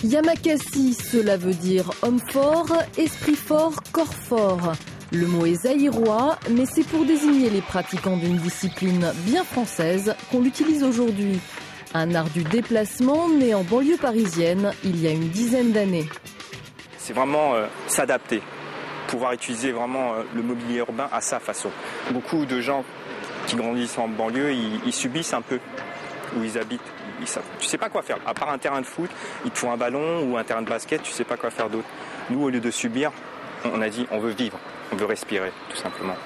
Yamakasi, cela veut dire homme fort, esprit fort, corps fort. Le mot est zaïrois, mais c'est pour désigner les pratiquants d'une discipline bien française qu'on l'utilise aujourd'hui. Un art du déplacement né en banlieue parisienne il y a une dizaine d'années. C'est vraiment s'adapter, pouvoir utiliser vraiment le mobilier urbain à sa façon. Beaucoup de gens qui grandissent en banlieue, ils subissent un peu où ils habitent. Tu sais pas quoi faire. À part un terrain de foot, il te faut un ballon ou un terrain de basket, tu sais pas quoi faire d'autre. Nous, au lieu de subir, on a dit on veut vivre, on veut respirer, tout simplement.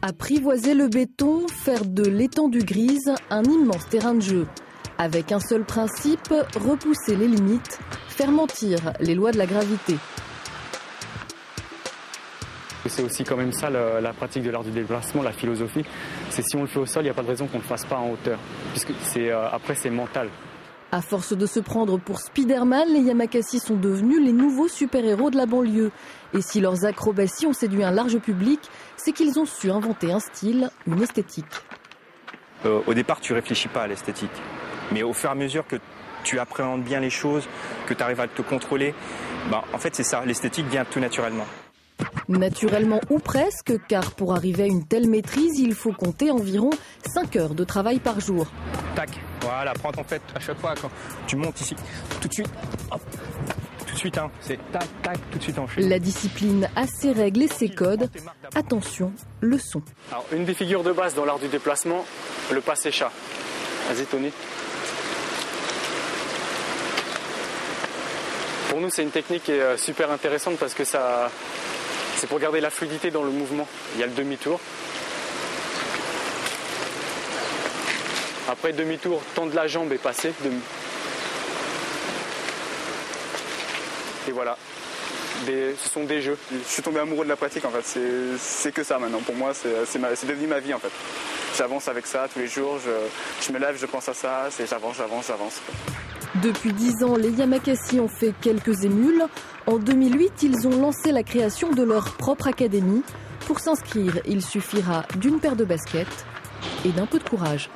Apprivoiser le béton, faire de l'étendue grise un immense terrain de jeu. Avec un seul principe, repousser les limites, faire mentir les lois de la gravité. C'est aussi quand même ça la pratique de l'art du déplacement, la philosophie. C'est si on le fait au sol, il n'y a pas de raison qu'on ne le fasse pas en hauteur. Puisque après c'est mental. À force de se prendre pour Spider-Man, les Yamakasi sont devenus les nouveaux super-héros de la banlieue. Et si leurs acrobaties ont séduit un large public, c'est qu'ils ont su inventer un style, une esthétique. Au départ, tu réfléchis pas à l'esthétique. Mais au fur et à mesure que tu appréhendes bien les choses, que tu arrives à te contrôler, en fait c'est ça, l'esthétique vient tout naturellement. Naturellement ou presque, car pour arriver à une telle maîtrise, il faut compter environ 5 heures de travail par jour. Tac, voilà, prends ton fait à chaque fois quand tu montes ici, tout de suite, hop, tout de suite, c'est tac, tac, tout de suite enchaîné. La discipline a ses règles et ses codes. Attention, le son. Alors, une des figures de base dans l'art du déplacement, le passé-chat. Vas-y Tony. Pour nous, c'est une technique qui est super intéressante parce que c'est pour garder la fluidité dans le mouvement. Il y a le demi-tour. Après demi-tour, tendre la jambe et passer. Et voilà. Ce sont des jeux. Je suis tombé amoureux de la pratique en fait. C'est que ça maintenant. Pour moi, c'est devenu ma vie en fait. J'avance avec ça tous les jours. Je me lève, je pense à ça. J'avance. Depuis 10 ans, les Yamakasi ont fait quelques émules. En 2008, ils ont lancé la création de leur propre académie. Pour s'inscrire, il suffira d'une paire de baskets et d'un peu de courage.